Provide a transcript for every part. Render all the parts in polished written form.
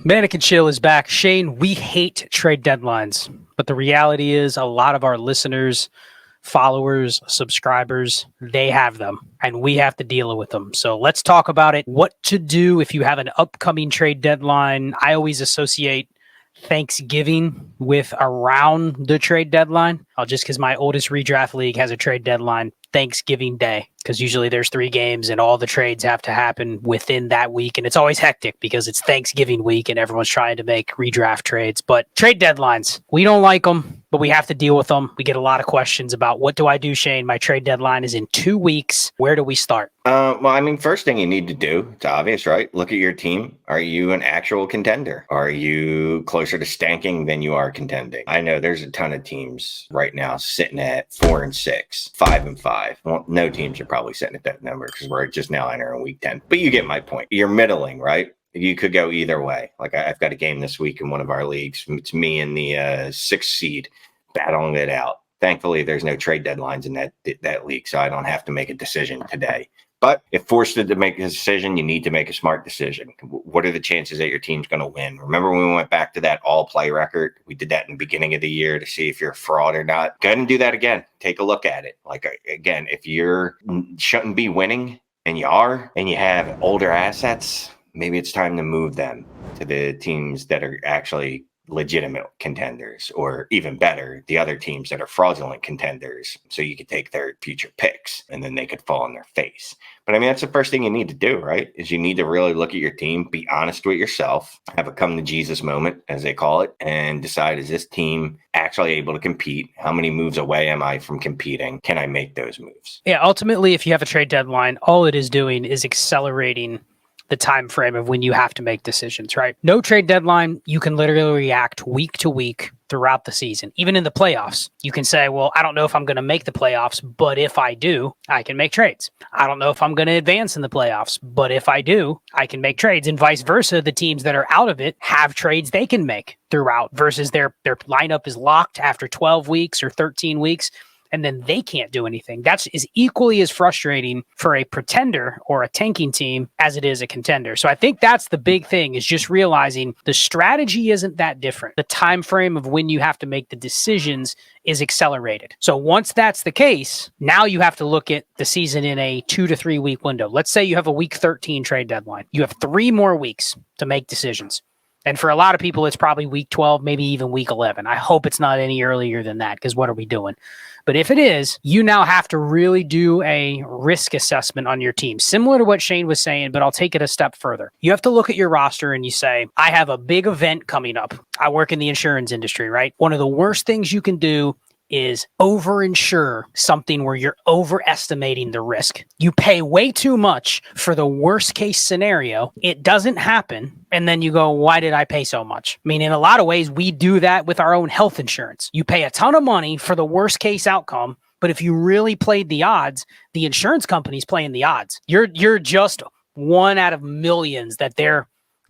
Manic and Chill is back. Shane, we hate trade deadlines, but the reality is a lot of our listeners, followers, subscribers, they have them, and we have to deal with them. So let's talk about it. What to do if you have an upcoming trade deadline. I always associate Thanksgiving with around the trade deadline. Just because my oldest redraft league has a trade deadline Thanksgiving Day, because usually there's 3 games and all the trades have to happen within that week. And it's always hectic because it's Thanksgiving week and everyone's trying to make redraft trades. But trade deadlines, we don't like them, but we have to deal with them. We get a lot of questions about what do I do, Shane? My trade deadline is in 2 weeks. Where do we start? First thing you need to do, it's obvious, right? Look at your team. Are you an actual contender? Are you closer to stanking than you are contending? I know there's a ton of teams right now sitting at 4-6, 5-5. Well, no teams are probably sitting at that number because we're just now entering week 10. But you get my point. You're middling, right? You could go either way. Like I've got a game this week in one of our leagues. It's me and the 6th seed battling it out. Thankfully, there's no trade deadlines in that league, so I don't have to make a decision today. But if forced to make a decision, you need to make a smart decision. What are the chances that your team's going to win? Remember when we went back to that all-play record? We did that in the beginning of the year to see if you're a fraud or not. Go ahead and do that again. Take a look at it. Like, again, if you shouldn't be winning and you are, and you have older assets, maybe it's time to move them to the teams that are actually legitimate contenders, or even better, the other teams that are fraudulent contenders, so you could take their future picks and then they could fall on their face. But I mean, that's the first thing you need to do, right? Is you need to really look at your team, be honest with yourself, have a come to Jesus moment, as they call it, and decide, is this team actually able to compete? How many moves away am I from competing? Can I make those moves? Yeah, ultimately, if you have a trade deadline, all it is doing is accelerating the time frame of when you have to make decisions, right? No trade deadline, you can literally react week to week throughout the season. Even in the playoffs, you can say, well, I don't know if I'm going to make the playoffs, but if I do, I can make trades. I don't know if I'm going to advance in the playoffs, but if I do, I can make trades. And vice versa, the teams that are out of it have trades they can make throughout versus their lineup is locked after 12 weeks or 13 weeks. And then they can't do anything. That is equally as frustrating for a pretender or a tanking team as it is a contender. So I think that's the big thing, is just realizing the strategy isn't that different. The time frame of when you have to make the decisions is accelerated. So once that's the case, now you have to look at the season in a 2 to 3 week window. Let's say you have a week 13 trade deadline. You have 3 more weeks to make decisions. And for a lot of people, it's probably week 12, maybe even week 11. I hope it's not any earlier than that, because what are we doing? But if it is, you now have to really do a risk assessment on your team, similar to what Shane was saying, but I'll take it a step further. You have to look at your roster and you say, I have a big event coming up. I work in the insurance industry, right? One of the worst things you can do is over-insure something where you're overestimating the risk. You pay way too much for the worst case scenario. It doesn't happen. And then you go, why did I pay so much? I mean, in a lot of ways, we do that with our own health insurance. You pay a ton of money for the worst case outcome. But if you really played the odds, the insurance company's playing the odds. You're just one out of millions that they're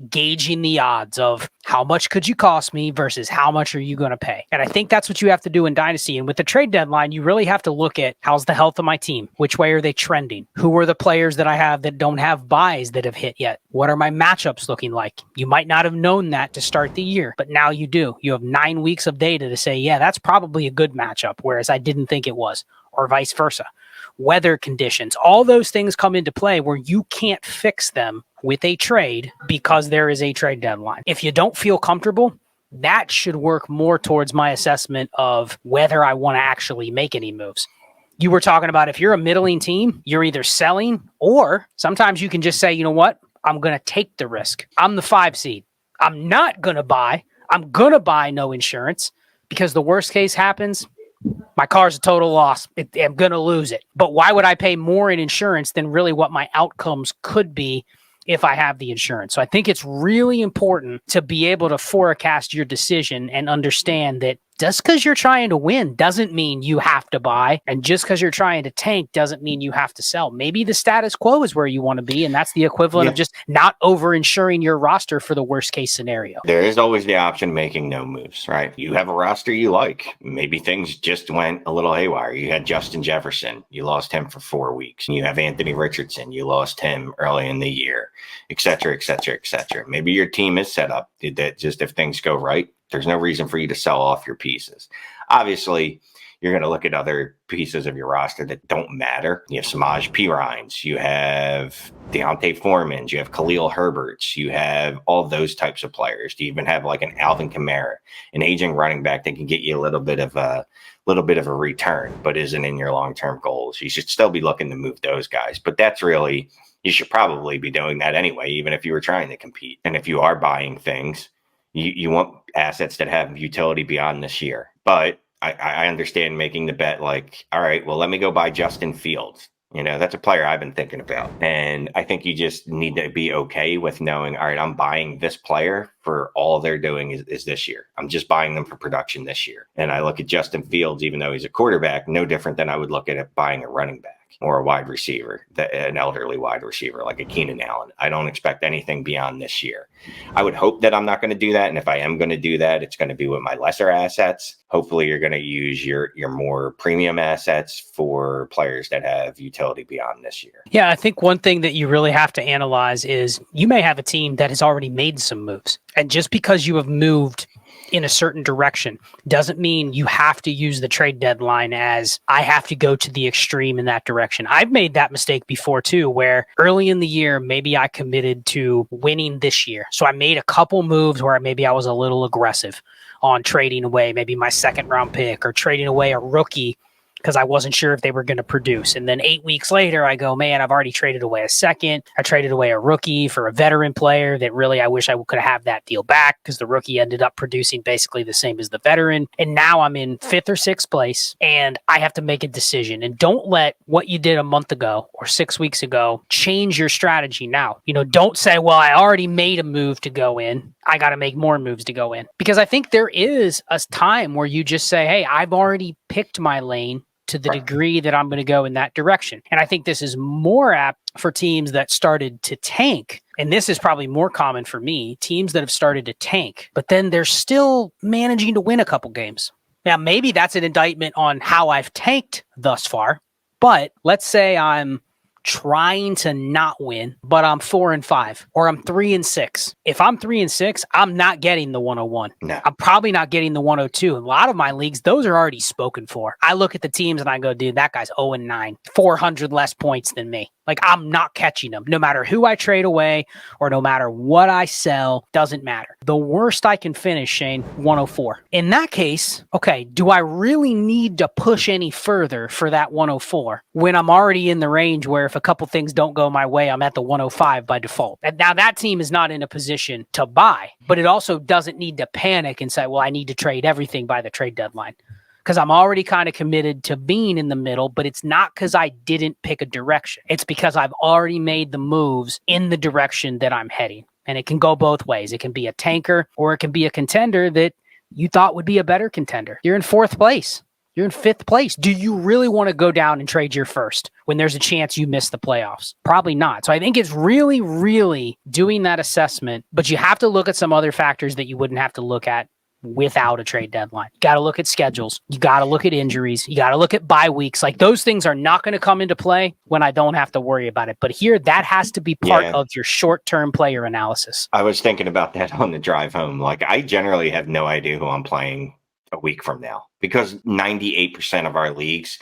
gauging the odds of how much could you cost me versus how much are you going to pay. And I think that's what you have to do in Dynasty. And with the trade deadline, you really have to look at how's the health of my team? Which way are they trending? Who are the players that I have that don't have buys that have hit yet? What are my matchups looking like? You might not have known that to start the year, but now you do. You have 9 weeks of data to say, yeah, that's probably a good matchup, whereas I didn't think it was, or vice versa. Weather conditions, all those things come into play where you can't fix them with a trade because there is a trade deadline. If you don't feel comfortable, that should work more towards my assessment of whether I want to actually make any moves. You were talking about if you're a middling team, you're either selling, or sometimes you can just say, you know what? I'm going to take the risk. I'm the 5 seed. I'm not going to buy. I'm going to buy no insurance because the worst case happens. My car's a total loss. I'm going to lose it. But why would I pay more in insurance than really what my outcomes could be if I have the insurance? So I think it's really important to be able to forecast your decision and understand that just because you're trying to win doesn't mean you have to buy. And just because you're trying to tank doesn't mean you have to sell. Maybe the status quo is where you want to be. And that's the equivalent of just not over insuring your roster for the worst case scenario. There is always the option of making no moves, right? You have a roster you like. Maybe things just went a little haywire. You had Justin Jefferson. You lost him for 4 weeks. You have Anthony Richardson. You lost him early in the year, et cetera, et cetera, et cetera. Maybe your team is set up that just if things go right, there's no reason for you to sell off your pieces. Obviously, you're going to look at other pieces of your roster that don't matter. You have Samaj Pirines, you have Deontay Foreman's, you have Khalil Herbert's, you have all those types of players. You even have like an Alvin Kamara, an aging running back that can get you a little bit of a return, but isn't in your long-term goals. You should still be looking to move those guys. But that's really, you should probably be doing that anyway, even if you were trying to compete. And if you are buying things, you want assets that have utility beyond this year. But I understand making the bet like, all right, well, let me go buy Justin Fields. That's a player I've been thinking about. And I think you just need to be okay with knowing, all right, I'm buying this player for all they're doing is this year. I'm just buying them for production this year. And I look at Justin Fields, even though he's a quarterback, no different than I would look at it buying a running back or a wide receiver, an elderly wide receiver like a Keenan Allen. I don't expect anything beyond this year. I would hope that I'm not going to do that. And if I am going to do that, it's going to be with my lesser assets. Hopefully you're going to use your more premium assets for players that have utility beyond this year. Yeah, I think one thing that you really have to analyze is you may have a team that has already made some moves. And just because you have moved in a certain direction doesn't mean you have to use the trade deadline as I have to go to the extreme in that direction. I've made that mistake before too, where early in the year, maybe I committed to winning this year. So I made a couple moves where maybe I was a little aggressive on trading away maybe my second round pick or trading away a rookie because I wasn't sure if they were going to produce. And then 8 weeks later, I go, man, I've already traded away a second. I traded away a rookie for a veteran player that really I wish I could have that deal back because the rookie ended up producing basically the same as the veteran. And now I'm in 5th or 6th place and I have to make a decision. And don't let what you did a month ago or 6 weeks ago change your strategy now. Don't say, well, I already made a move to go in. I got to make more moves to go in. Because I think there is a time where you just say, hey, I've already picked my lane to the degree that I'm going to go in that direction. And I think this is more apt for teams that started to tank. And this is probably more common for me, teams that have started to tank, but then they're still managing to win a couple games. Now, maybe that's an indictment on how I've tanked thus far, but let's say I'm trying to not win, but I'm 4-5 or I'm 3-6. If I'm 3-6, I'm not getting the 101. No. I'm probably not getting the 102. In a lot of my leagues, those are already spoken for. I look at the teams and I go, dude, that guy's 0-9, 400 less points than me. Like, I'm not catching them. No matter who I trade away or no matter what I sell, doesn't matter. The worst I can finish, Shane, 104. In that case, okay, do I really need to push any further for that 104 when I'm already in the range where if a couple things don't go my way, I'm at the 105 by default? And now that team is not in a position to buy, but it also doesn't need to panic and say, well, I need to trade everything by the trade deadline. Because I'm already kind of committed to being in the middle, but it's not because I didn't pick a direction. It's because I've already made the moves in the direction that I'm heading. And it can go both ways. It can be a tanker or it can be a contender that you thought would be a better contender. You're in 4th place. You're in 5th place. Do you really want to go down and trade your first when there's a chance you miss the playoffs? Probably not. So I think it's really, really doing that assessment, but you have to look at some other factors that you wouldn't have to look at without a trade deadline. You got to look at schedules. You got to look at injuries. You got to look at bye weeks. Like, those things are not going to come into play when I don't have to worry about it. But here, that has to be part of your short-term player analysis. I was thinking about that on the drive home. Like, I generally have no idea who I'm playing a week from now because 98% of our leagues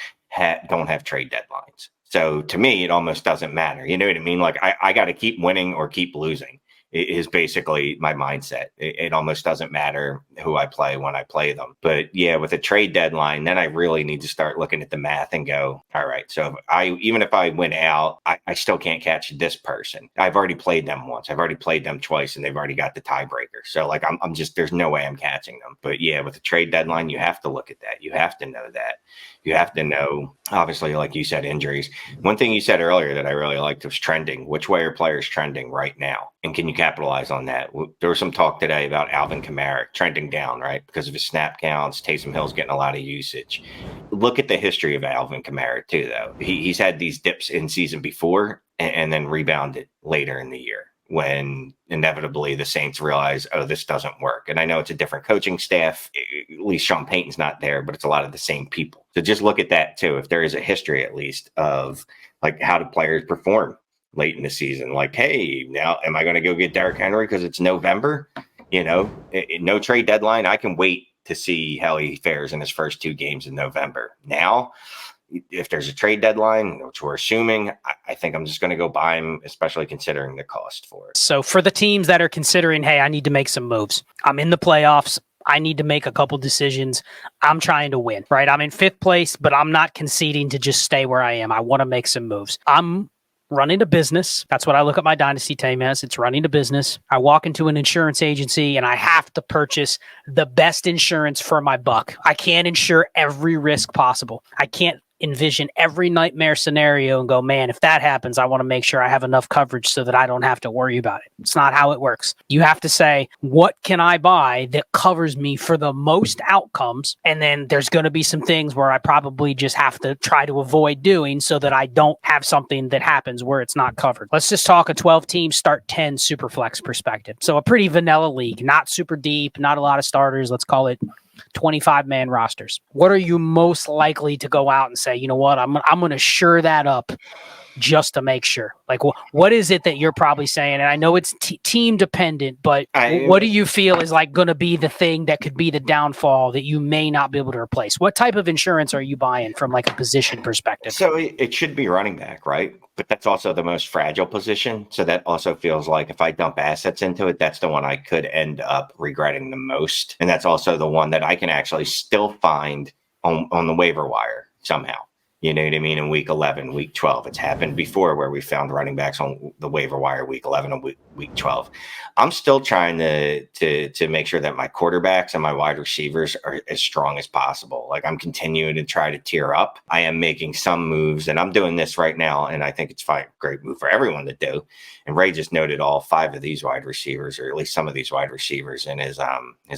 don't have trade deadlines. So to me, it almost doesn't matter. You know what I mean? Like, I got to keep winning or keep losing. Is basically my mindset. It almost doesn't matter who I play when I play them. But yeah, with a trade deadline, then I really need to start looking at the math and go, all right, so even if I win out, I still can't catch this person. I've already played them once. I've already played them twice and they've already got the tiebreaker. So like, I'm just, there's no way I'm catching them. But yeah, with a trade deadline, you have to look at that. You have to know that. You have to know, obviously, like you said, injuries. One thing you said earlier that I really liked was trending. Which way are players trending right now? And can you capitalize on that. There was some talk today about Alvin Kamara trending down, right? Because of his snap counts. Taysom Hill's getting a lot of usage. Look at the history of Alvin Kamara too, though. He's had these dips in season before and then rebounded later in the year when inevitably the Saints realize, oh, this doesn't work. And I know it's a different coaching staff. At least Sean Payton's not there, but it's a lot of the same people. So just look at that too. If there is a history at least of like how do players perform late in the season? Like, hey, now am I going to go get Derrick Henry because it's November? No trade deadline. I can wait to see how he fares in his first 2 games in November. Now, if there's a trade deadline, which we're assuming, I think I'm just going to go buy him, especially considering the cost for it. So for the teams that are considering, hey, I need to make some moves. I'm in the playoffs. I need to make a couple decisions. I'm trying to win, right? I'm in 5th place, but I'm not conceding to just stay where I am. I want to make some moves. I'm running a business. That's what I look at my dynasty team as. It's running a business. I walk into an insurance agency and I have to purchase the best insurance for my buck. I can't insure every risk possible. I can't envision every nightmare scenario and go, man, if that happens, I want to make sure I have enough coverage so that I don't have to worry about it. It's not how it works. You have to say, what can I buy that covers me for the most outcomes? And then there's going to be some things where I probably just have to try to avoid doing so that I don't have something that happens where it's not covered. Let's just talk a 12-team start 10 superflex perspective. So a pretty vanilla league, not super deep, not a lot of starters. Let's call it 25-man rosters. What are you most likely to go out and say, you know what, I'm going to shore that up just to make sure? Like, what is it that you're probably saying? And I know it's team dependent, but what do you feel is like going to be the thing that could be the downfall that you may not be able to replace? What type of insurance are you buying from like a position perspective? So it should be running back, right? But that's also the most fragile position. So that also feels like if I dump assets into it, that's the one I could end up regretting the most. And that's also the one that I can actually still find on the waiver wire somehow. You know what I mean? In week 11, week 12, it's happened before where we found running backs on the waiver wire week 11 and week 12. I'm still trying to make sure that my quarterbacks and my wide receivers are as strong as possible. Like I'm continuing to try to tier up. I am making some moves and I'm doing this right now. And I think it's fine. Great move for everyone to do. And Ray just noted all 5 of these wide receivers, or at least some of these wide receivers in his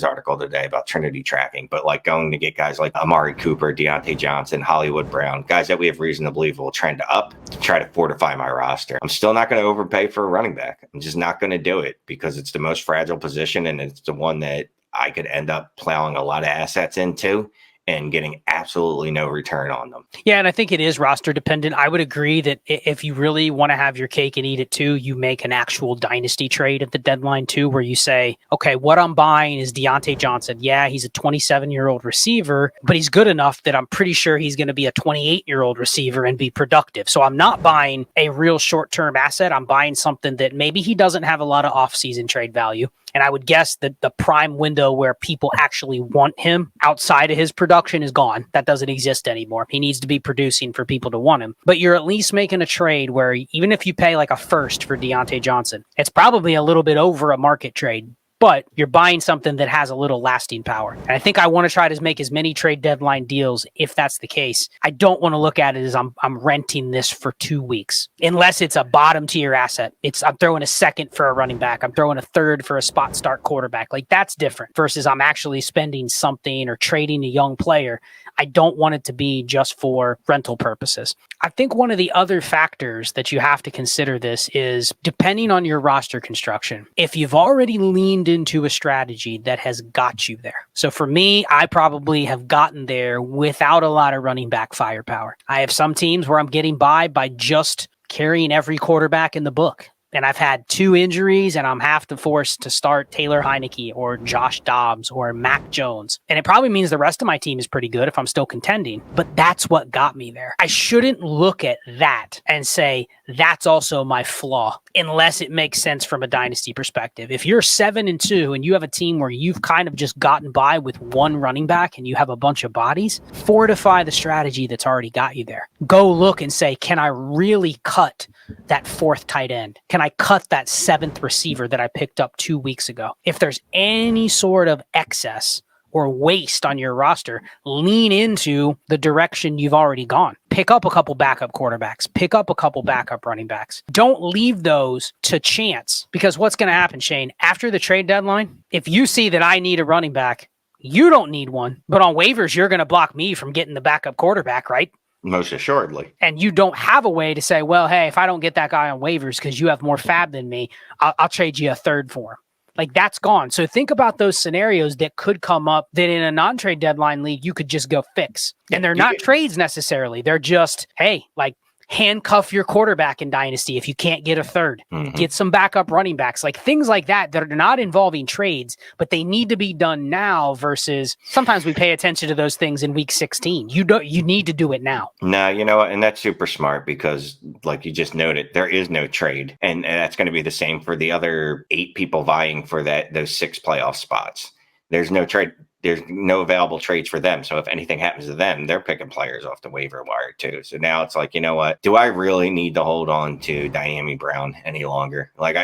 article today about Trinity tracking, but like going to get guys like Amari Cooper, Deontay Johnson, Hollywood Brown, guys that we have reason to believe will trend up to try to fortify my roster. I'm still not going to overpay for a running back. I'm just not going to do it because it's the most fragile position and it's the one that I could end up plowing a lot of assets into and getting absolutely no return on them. Yeah, and I think it is roster dependent. I would agree that if you really want to have your cake and eat it too, you make an actual dynasty trade at the deadline too, where you say, okay, what I'm buying is Deontay Johnson. Yeah, he's a 27-year-old receiver, but he's good enough that I'm pretty sure he's going to be a 28-year-old receiver and be productive. So I'm not buying a real short-term asset. I'm buying something that maybe he doesn't have a lot of off-season trade value. And I would guess that the prime window where people actually want him outside of his production is gone. That doesn't exist anymore. He needs to be producing for people to want him. But you're at least making a trade where even if you pay like a first for Deontay Johnson, it's probably a little bit over a market trade. But you're buying something that has a little lasting power. And I think I want to try to make as many trade deadline deals if that's the case. I don't want to look at it as I'm renting this for 2 weeks, unless it's a bottom tier asset. I'm throwing a second for a running back. I'm throwing a third for a spot start quarterback. Like that's different versus I'm actually spending something or trading a young player. I don't want it to be just for rental purposes. I think one of the other factors that you have to consider this is depending on your roster construction. If you've already leaned into a strategy that has got you there. So for me, I probably have gotten there without a lot of running back firepower. I have some teams where I'm getting by just carrying every quarterback in the book. And I've had 2 injuries and I'm half the forced to start Taylor Heineke or Josh Dobbs or Mac Jones. And it probably means the rest of my team is pretty good if I'm still contending, but that's what got me there. I shouldn't look at that and say, that's also my flaw, unless it makes sense from a dynasty perspective. If you're 7-2 and you have a team where you've kind of just gotten by with 1 running back and you have a bunch of bodies, fortify the strategy that's already got you there. Go look and say, can I really cut that 4th tight end? Can I cut that 7th receiver that I picked up 2 weeks ago? If there's any sort of excess or waste on your roster, lean into the direction you've already gone. pick up a couple backup quarterbacks, pick up a couple backup running backs. Don't leave those to chance, because what's going to happen, Shane, after the trade deadline, if you see that I need a running back, you don't need one, but on waivers, you're going to block me from getting the backup quarterback, right? Most assuredly. And you don't have a way to say, well, hey, if I don't get that guy on waivers because you have more fab than me, I'll trade you a third for him. Like, that's gone. So think about those scenarios that could come up that in a non-trade deadline league, you could just go fix. And they're not trades necessarily. They're just, hey, like, handcuff your quarterback in Dynasty if you can't get a third. Get some backup running backs, like things like that are not involving trades, but they need to be done now versus sometimes we pay attention to those things in week 16. You need to do it now. No, you know what? And that's super smart because, like you just noted, there is no trade. And that's going to be the same for the other 8 people vying for those 6 playoff spots. There's no trade. There's no available trades for them. So if anything happens to them, they're picking players off the waiver wire too. So now it's like, you know what? Do I really need to hold on to Diami Brown any longer? Like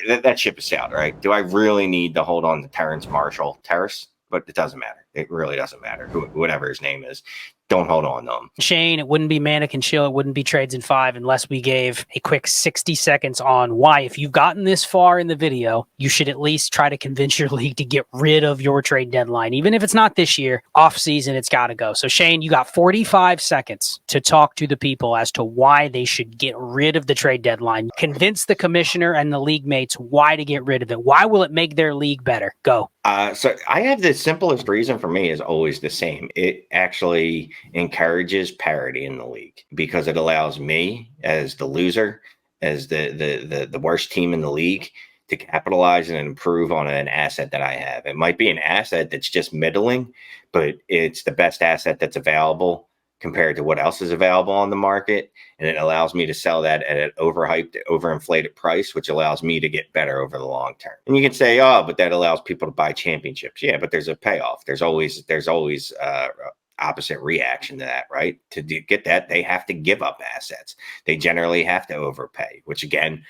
that ship is out, right? Do I really need to hold on to Terrace Marshall? But it doesn't matter. It really doesn't matter. Whatever his name is. Don't hold on to them. Shane, it wouldn't be Mannequin Chill. It wouldn't be Trades in 5 unless we gave a quick 60 seconds on why, if you've gotten this far in the video, you should at least try to convince your league to get rid of your trade deadline. Even if it's not this year, off season, it's got to go. So Shane, you got 45 seconds to talk to the people as to why they should get rid of the trade deadline. Convince the commissioner and the league mates why to get rid of it. Why will it make their league better? Go. So I have the simplest reason for me is always the same. It actually encourages parity in the league because it allows me as the loser, as the worst team in the league, to capitalize and improve on an asset that I have. It might be an asset that's just middling, but it's the best asset that's available compared to what else is available on the market. And it allows me to sell that at an overhyped, overinflated price, which allows me to get better over the long term. And you can say, oh, but that allows people to buy championships. Yeah, but there's a payoff. There's always opposite reaction to that, right? To get that, they have to give up assets. They generally have to overpay, which again,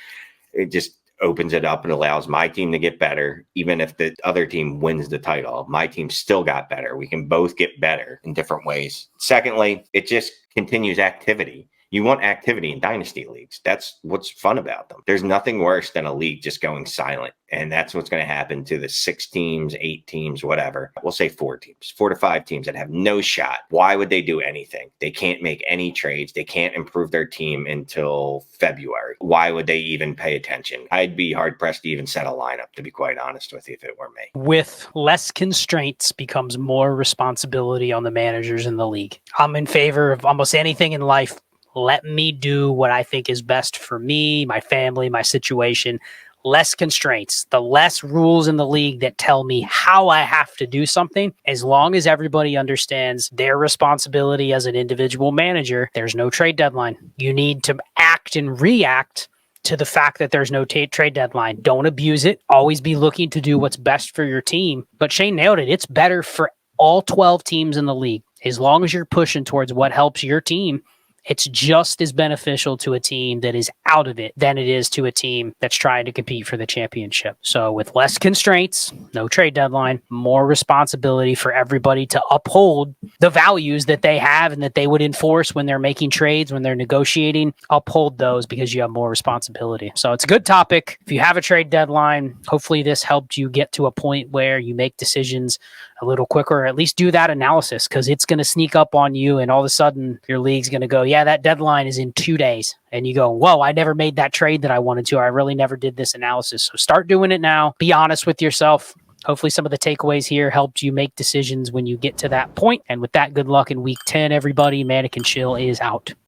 it just opens it up and allows my team to get better. Even if the other team wins the title, my team still got better. We can both get better in different ways. Secondly, it just continues activity. You want activity in dynasty leagues. That's what's fun about them. There's nothing worse than a league just going silent. And that's what's going to happen to the 6 teams, 8 teams, whatever. We'll say 4 teams, 4 to 5 teams that have no shot. Why would they do anything? They can't make any trades. They can't improve their team until February. Why would they even pay attention? I'd be hard pressed to even set a lineup, to be quite honest with you, if it were me. With less constraints becomes more responsibility on the managers in the league. I'm in favor of almost anything in life. Let me do what I think is best for me, my family, my situation. Less constraints, the less rules in the league that tell me how I have to do something. As long as everybody understands their responsibility as an individual manager, there's no trade deadline. You need to act and react to the fact that there's no trade deadline. Don't abuse it. Always be looking to do what's best for your team. But Shane nailed it. It's better for all 12 teams in the league. As long as you're pushing towards what helps your team, it's just as beneficial to a team that is out of it than it is to a team that's trying to compete for the championship. So with less constraints, no trade deadline, more responsibility for everybody to uphold the values that they have and that they would enforce when they're making trades, when they're negotiating. Uphold those because you have more responsibility. So it's a good topic. If you have a trade deadline, hopefully this helped you get to a point where you make decisions a little quicker, or at least do that analysis, because it's going to sneak up on you and all of a sudden your league's going to go, yeah, that deadline is in 2 days. And you go, whoa, I never made that trade that I wanted to. I really never did this analysis. So start doing it now. Be honest with yourself. Hopefully some of the takeaways here helped you make decisions when you get to that point. And with that, good luck in week 10, everybody. Mannequin Chill is out.